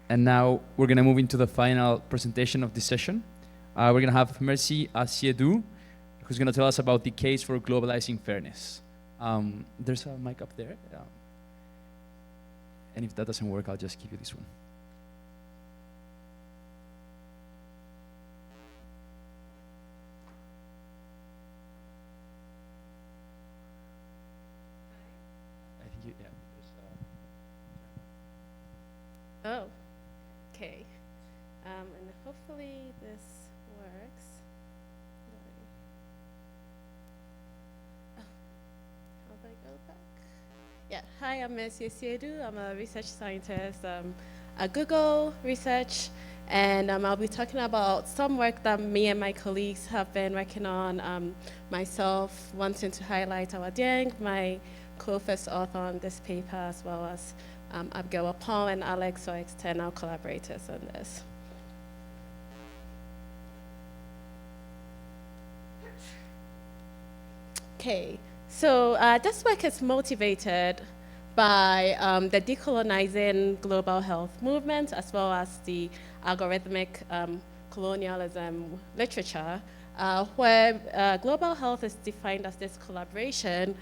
And now we're going to move into the final presentation of this session. We're going to have Mercy Asiedu, who's going to tell us about the case for globalizing fairness. There's a mic up there. And if that doesn't work, I'll just give you this one. I think you, yeah. Oh, okay. And hopefully this works. Oh, how do I go back? Yeah, hi, I'm Mercy Asiedu. I'm a research scientist at Google Research, and I'll be talking about some work that me and my colleagues have been working on. Myself wanting to highlight our Dieng, my co-first author on this paper, as well as Abigail, Oppong, and Alex, our external collaborators on this. Okay, so this work is motivated by the decolonizing global health movement, as well as the algorithmic colonialism literature, where global health is defined as this collaboration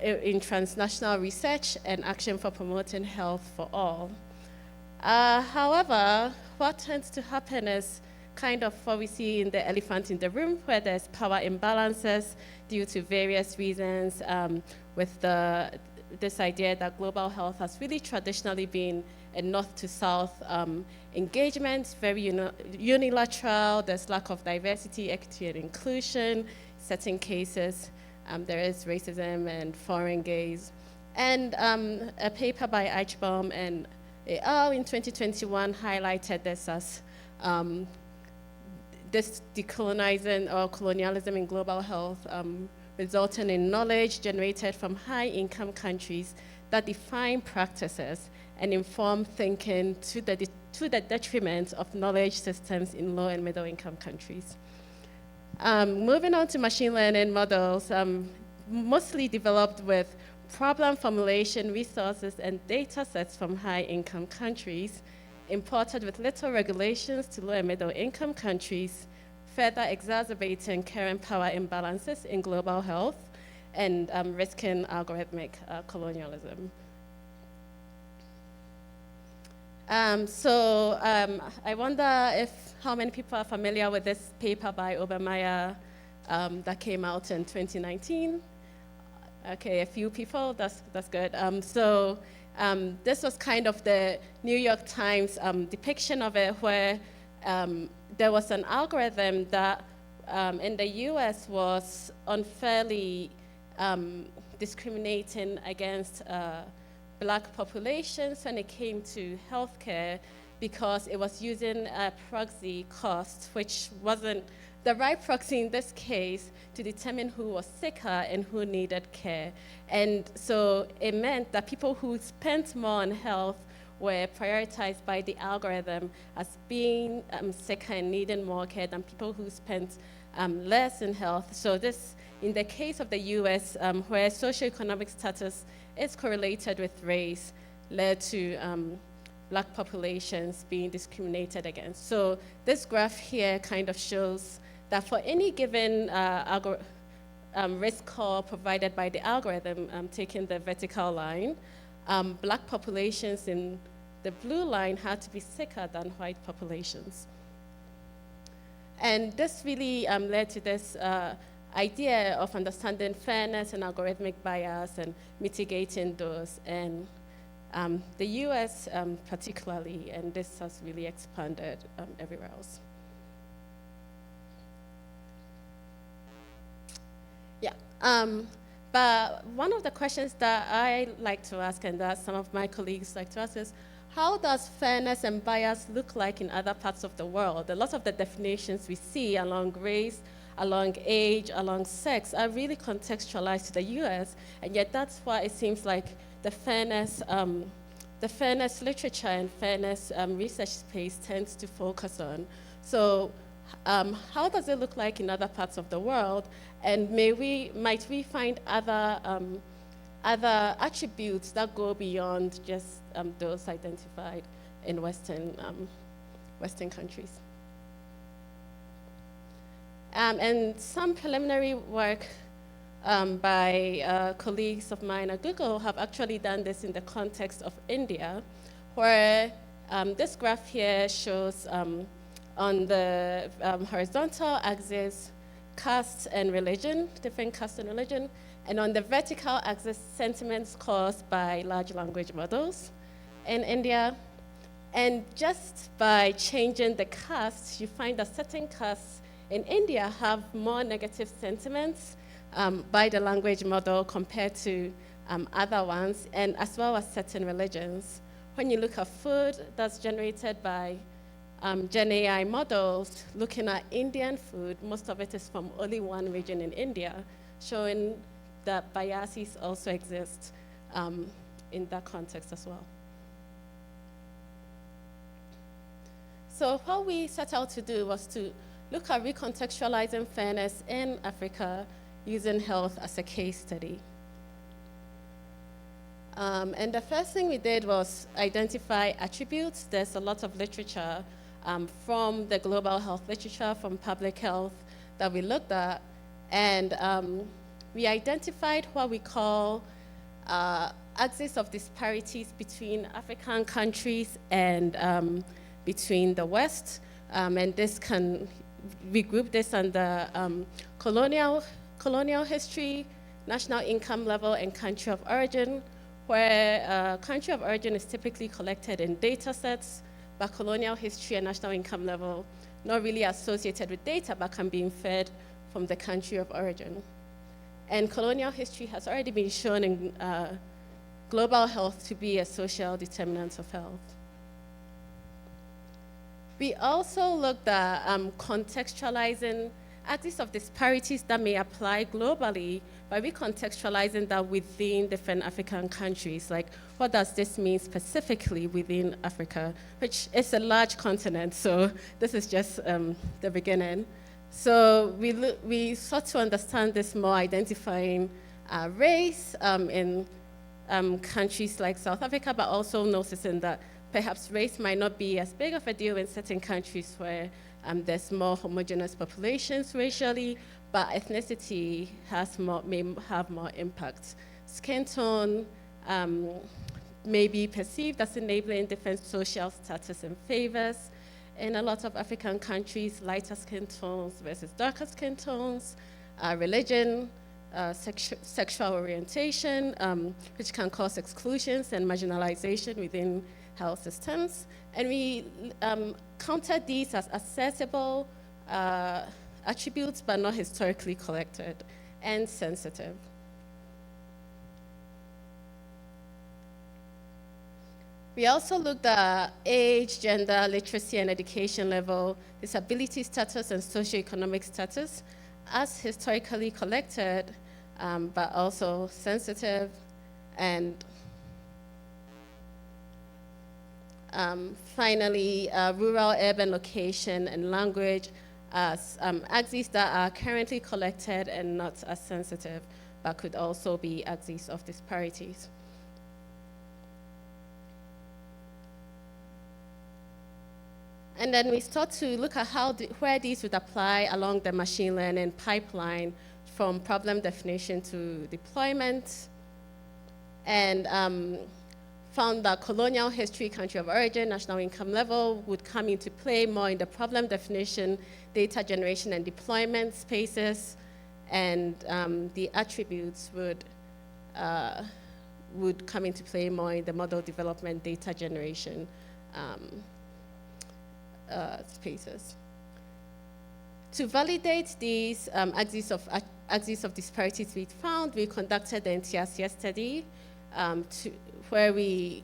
in transnational research and action for promoting health for all. However, what tends to happen is kind of what we see in the elephant in the room, where there's power imbalances due to various reasons, with this idea that global health has really traditionally been a north to south engagement, very unilateral. There's lack of diversity, equity, and inclusion. Certain cases, there is racism and foreign gaze. And a paper by Eichbaum and al. In 2021 highlighted this as this decolonizing or colonialism in global health resulting in knowledge generated from high-income countries that define practices and inform thinking to the detriment of knowledge systems in low and middle-income countries. Moving on to machine learning models, mostly developed with problem formulation resources and data sets from high-income countries, imported with little regulations to low and middle-income countries, further exacerbating current power imbalances in global health and risking algorithmic colonialism. I wonder how many people are familiar with this paper by Obermeyer that came out in 2019. Okay, a few people, that's good. This was kind of the New York Times depiction of it, where there was an algorithm that in the US was unfairly discriminating against Black populations when it came to healthcare, because it was using a proxy cost, which wasn't the right proxy in this case to determine who was sicker and who needed care. And so it meant that people who spent more on health were prioritized by the algorithm as being sicker and needing more care than people who spent less in health. So this, in the case of the US, where socioeconomic status is correlated with race, led to Black populations being discriminated against. So this graph here kind of shows that for any given risk score provided by the algorithm, taking the vertical line, Black populations in the blue line had to be sicker than white populations. And this really led to this idea of understanding fairness and algorithmic bias and mitigating those. And the US particularly, and this has really expanded everywhere else. Yeah, but one of the questions that I like to ask, and that some of my colleagues like to ask, is how does fairness and bias look like in other parts of the world? A lot of the definitions we see along race, along age, along sex are really contextualized to the US, and yet that's why it seems like the fairness literature and fairness research space tends to focus on. So how does it look like in other parts of the world? And might we find other attributes that go beyond just those identified in Western countries. And some preliminary work by colleagues of mine at Google have actually done this in the context of India, where this graph here shows on the horizontal axis caste and religion, different caste and religion, and on the vertical axis sentiments caused by large language models in India. And just by changing the caste, you find that certain castes in India have more negative sentiments by the language model compared to other ones, and as well as certain religions. When you look at food that's generated by Gen AI models, looking at Indian food, most of it is from only one region in India, showing that biases also exist in that context as well. So what we set out to do was to look at recontextualizing fairness in Africa using health as a case study. And the first thing we did was identify attributes. There's a lot of literature from the global health literature, from public health, that we looked at. And we identified what we call axis of disparities between African countries and between the West. And this we group this under colonial history, national income level, and country of origin, where country of origin is typically collected in data sets, but colonial history and national income level not really associated with data, but can be inferred from the country of origin. And colonial history has already been shown in global health to be a social determinant of health. We also looked at contextualizing axes of disparities that may apply globally by recontextualizing that within different African countries. Like, what does this mean specifically within Africa, which is a large continent, so this is just the beginning. So we sought to understand this more, identifying race in countries like South Africa, but also noticing that perhaps race might not be as big of a deal in certain countries where there's more homogeneous populations racially, but ethnicity may have more impact. Skin tone may be perceived as enabling different social status and favors. In a lot of African countries, lighter skin tones versus darker skin tones, religion, sexual orientation, which can cause exclusions and marginalization within health systems. And we counted these as accessible attributes, but not historically collected and sensitive. We also looked at age, gender, literacy and education level, disability status and socioeconomic status as historically collected, but also sensitive, and finally, rural, urban location and language as axes that are currently collected and not as sensitive, but could also be axes of disparities. And then we start to look at where these would apply along the machine learning pipeline from problem definition to deployment, and found that colonial history, country of origin, national income level would come into play more in the problem definition, data generation and deployment spaces, and the attributes would come into play more in the model development, data generation spaces. To validate these axes of disparities we found, we conducted the NTRCS study where we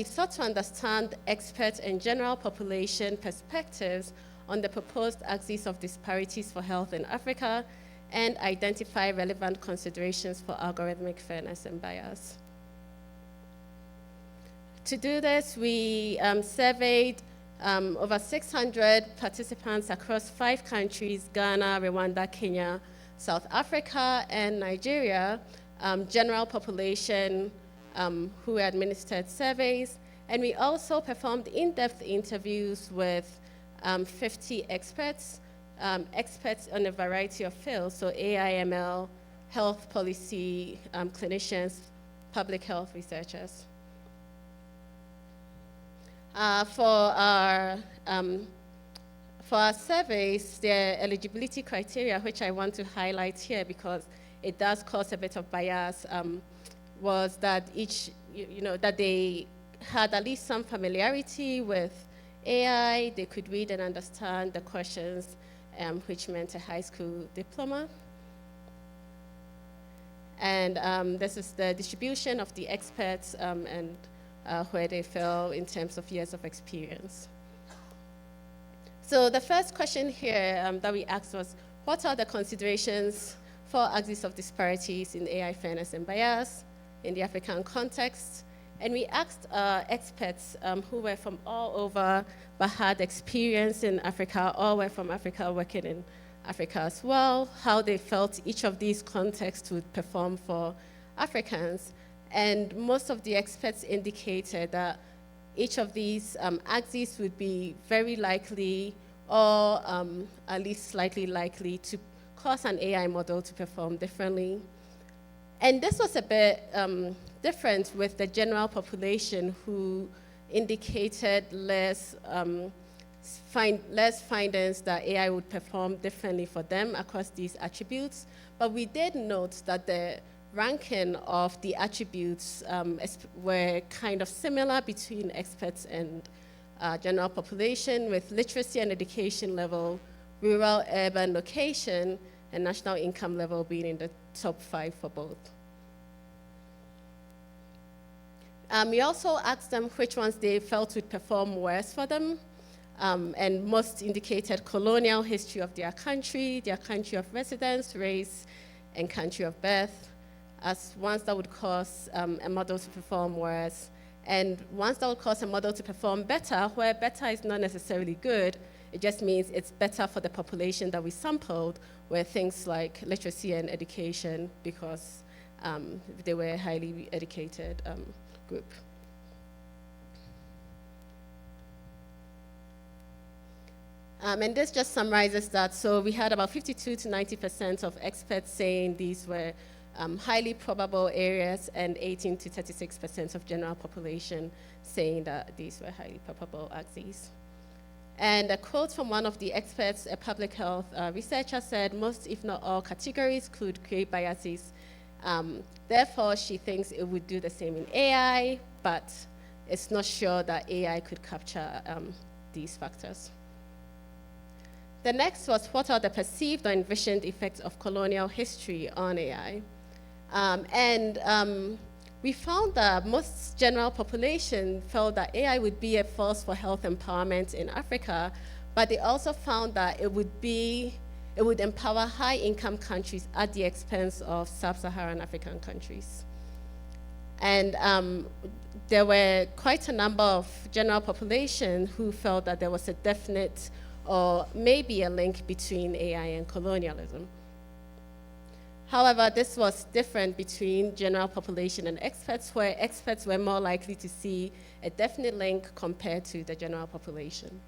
sought to understand expert and general population perspectives on the proposed axes of disparities for health in Africa and identify relevant considerations for algorithmic fairness and bias. To do this, we surveyed over 600 participants across 5 countries, Ghana, Rwanda, Kenya, South Africa, and Nigeria, general population who administered surveys, And we also performed in-depth interviews with 50 experts, experts on a variety of fields, so AI, ML, health policy, clinicians, public health researchers. For our surveys, the eligibility criteria, which I want to highlight here because it does cause a bit of bias, was that that they had at least some familiarity with AI, they could read and understand the questions, which meant a high school diploma. And this is the distribution of the experts and where they fell in terms of years of experience. So the first question here that we asked was, what are the considerations for axes of disparities in AI fairness and bias in the African context? And we asked experts who were from all over but had experience in Africa, all were from Africa, working in Africa as well, how they felt each of these contexts would perform for Africans. And most of the experts indicated that each of these axes would be very likely or at least slightly likely to cause an AI model to perform differently. And this was a bit different with the general population who indicated less findings that AI would perform differently for them across these attributes. But we did note that the ranking of the attributes were kind of similar between experts and general population, with literacy and education level, rural, urban location, and national income level being in the top 5 for both. We also asked them which ones they felt would perform worse for them, and most indicated colonial history of their country of residence, race, and country of birth, as ones that would cause a model to perform worse, and ones that would cause a model to perform better, where better is not necessarily good, it just means it's better for the population that we sampled, where things like literacy and education, because they were a highly educated group. And this just summarizes that. So we had about 52 to 90% of experts saying these were highly probable areas, and 18 to 36% of general population saying that these were highly probable axes. And a quote from one of the experts, a public health researcher, said, most, if not all, categories could create biases. Therefore, she thinks it would do the same in AI, but it's not sure that AI could capture these factors. The next was, what are the perceived or envisioned effects of colonial history on AI? We found that most general population felt that AI would be a force for health empowerment in Africa, but they also found that it would empower high-income countries at the expense of sub-Saharan African countries. And there were quite a number of general population who felt that there was a definite or maybe a link between AI and colonialism. However, this was different between general population and experts, where experts were more likely to see a definite link compared to the general population.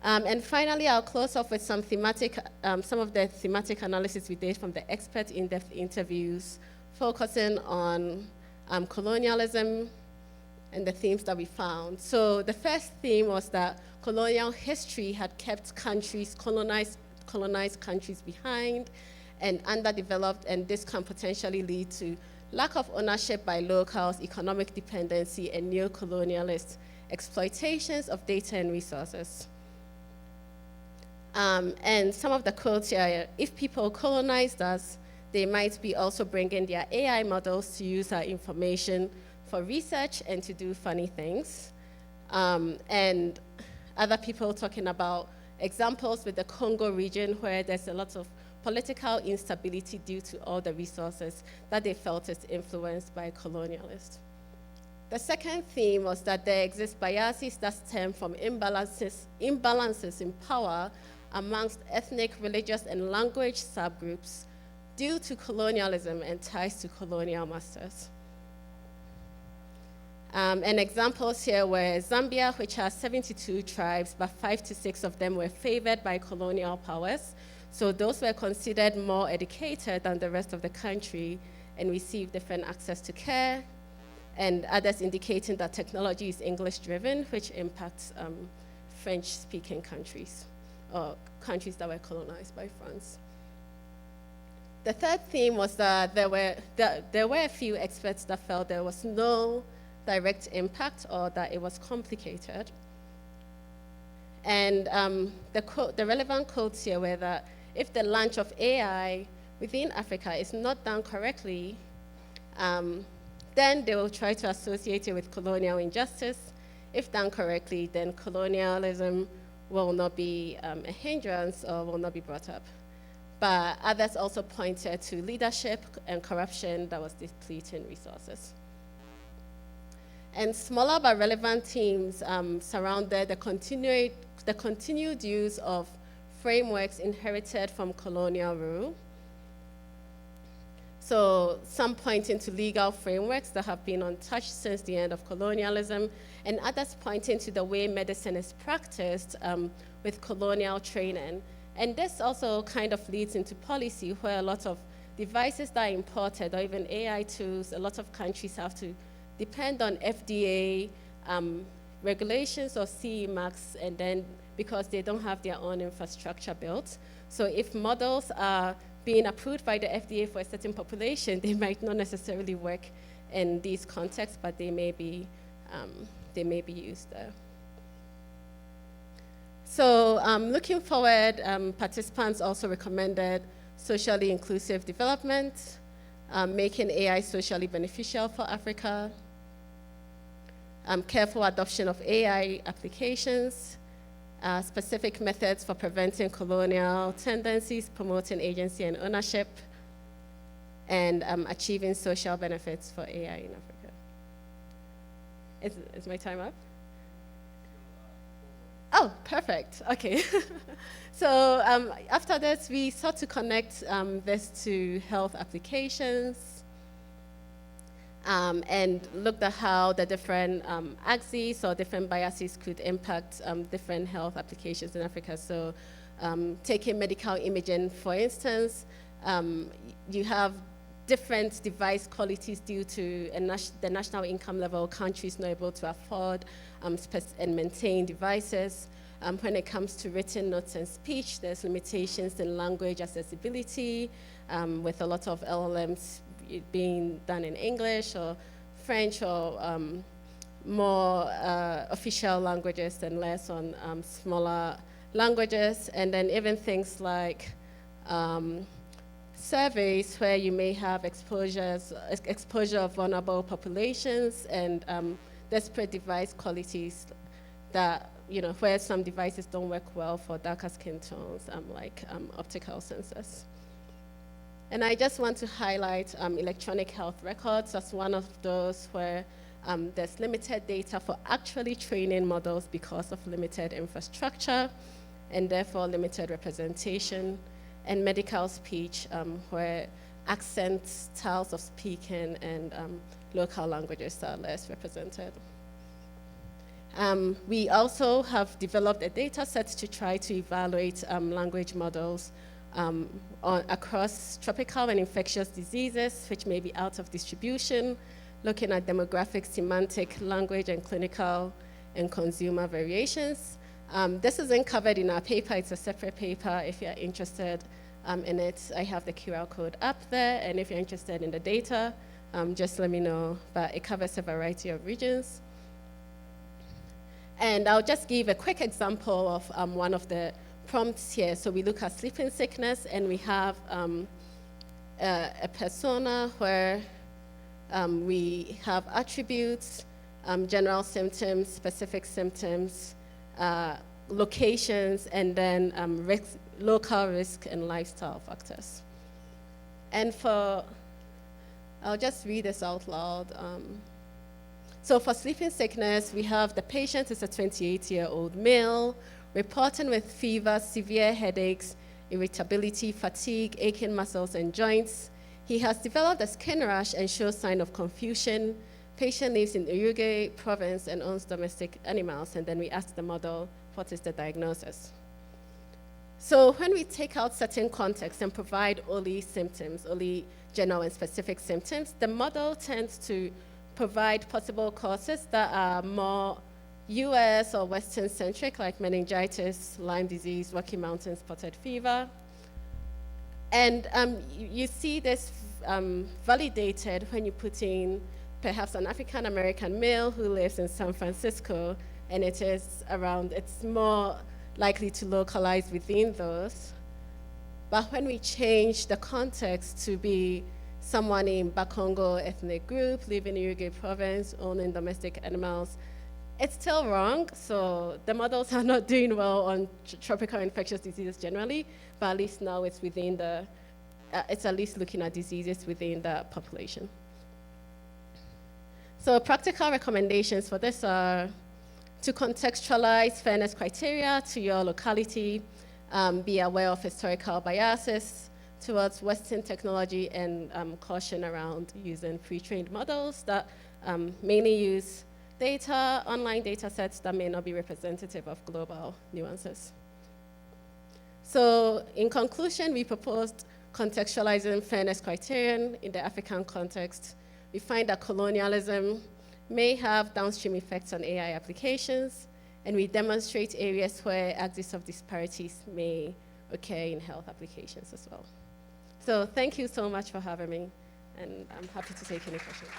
And finally, I'll close off with some of the thematic analysis we did from the expert in-depth interviews, focusing on colonialism and the themes that we found. So the first theme was that colonial history had kept countries, colonized countries behind and underdeveloped, and this can potentially lead to lack of ownership by locals, economic dependency, and neo-colonialist exploitations of data and resources. And some of the quotes here, if people colonized us, they might be also bringing their AI models to use our information for research and to do funny things. And other people talking about examples with the Congo region, where there's a lot of political instability due to all the resources that they felt is influenced by colonialists. The second theme was that there exist biases that stem from imbalances in power amongst ethnic, religious, and language subgroups due to colonialism and ties to colonial masters. And examples here were Zambia, which has 72 tribes, but 5 to 6 of them were favored by colonial powers. So those were considered more educated than the rest of the country and received different access to care, and others indicating that technology is English-driven, which impacts French-speaking countries, or countries that were colonized by France. The third theme was that there were a few experts that felt there was no direct impact or that it was complicated. And the relevant quotes here were that if the launch of AI within Africa is not done correctly, then they will try to associate it with colonial injustice. If done correctly, then colonialism will not be a hindrance or will not be brought up. But others also pointed to leadership and corruption that was depleting resources. And smaller but relevant themes surrounded the continued use of frameworks inherited from colonial rule. So some pointing to legal frameworks that have been untouched since the end of colonialism, and others pointing to the way medicine is practiced with colonial training. And this also kind of leads into policy, where a lot of devices that are imported, or even AI tools, a lot of countries have to depend on FDA regulations or CE marks, and then because they don't have their own infrastructure built. So if models are being approved by the FDA for a certain population, they might not necessarily work in these contexts, but they may be used there. So looking forward, participants also recommended socially inclusive development, making AI socially beneficial for Africa, careful adoption of AI applications, specific methods for preventing colonial tendencies, promoting agency and ownership, and achieving social benefits for AI in Africa. Is my time up? Oh, perfect. Okay. So after this, we sought to connect this to health applications and looked at how the different axes or different biases could impact different health applications in Africa. So taking medical imaging, for instance, you have different device qualities due to the national income level. Countries not able to afford and maintain devices. When it comes to written notes and speech, there's limitations in language accessibility, with a lot of LLMs being done in English or French or more official languages and less on smaller languages. And then even things like surveys where you may have exposure of vulnerable populations and disparate device qualities that, where some devices don't work well for darker skin tones, like optical sensors. And I just want to highlight electronic health records as one of those where there's limited data for actually training models because of limited infrastructure and therefore limited representation, and medical speech where accents, styles of speaking, and local languages are less represented. We also have developed a data set to try to evaluate language models across tropical and infectious diseases, which may be out of distribution, looking at demographic, semantic, language, and clinical and consumer variations. This isn't covered in our paper. It's a separate paper. If you're interested in it, I have the QR code up there. And if you're interested in the data, just let me know. But it covers a variety of regions. And I'll just give a quick example of one of the prompts here. So we look at sleeping sickness, and we have a persona where we have attributes, general symptoms, specific symptoms, locations, and then local risk and lifestyle factors. And I'll just read this out loud. So for sleeping sickness, we have the patient is a 28-year-old male, reporting with fever, severe headaches, irritability, fatigue, aching muscles and joints. He has developed a skin rash and shows sign of confusion, patient lives in Uruguay province and owns domestic animals, and then we ask the model, what is the diagnosis? So when we take out certain contexts and provide only symptoms, only general and specific symptoms, the model tends to provide possible causes that are more US or Western-centric, like meningitis, Lyme disease, Rocky Mountain spotted fever. And you see this validated when you put in perhaps an African-American male who lives in San Francisco, and it's more likely to localize within those. But when we change the context to be someone in Bakongo ethnic group, living in Uruguay province, owning domestic animals, it's still wrong. So the models are not doing well on tropical infectious diseases generally, but at least now it's within the, it's at least looking at diseases within the population. So practical recommendations for this are to contextualize fairness criteria to your locality, be aware of historical biases towards Western technology, and caution around using pre-trained models that mainly use data, online data sets that may not be representative of global nuances. So in conclusion, we proposed contextualizing fairness criterion in the African context. We find that colonialism may have downstream effects on AI applications, and we demonstrate areas where axis of disparities may occur in health applications as well. So thank you so much for having me, and I'm happy to take any questions.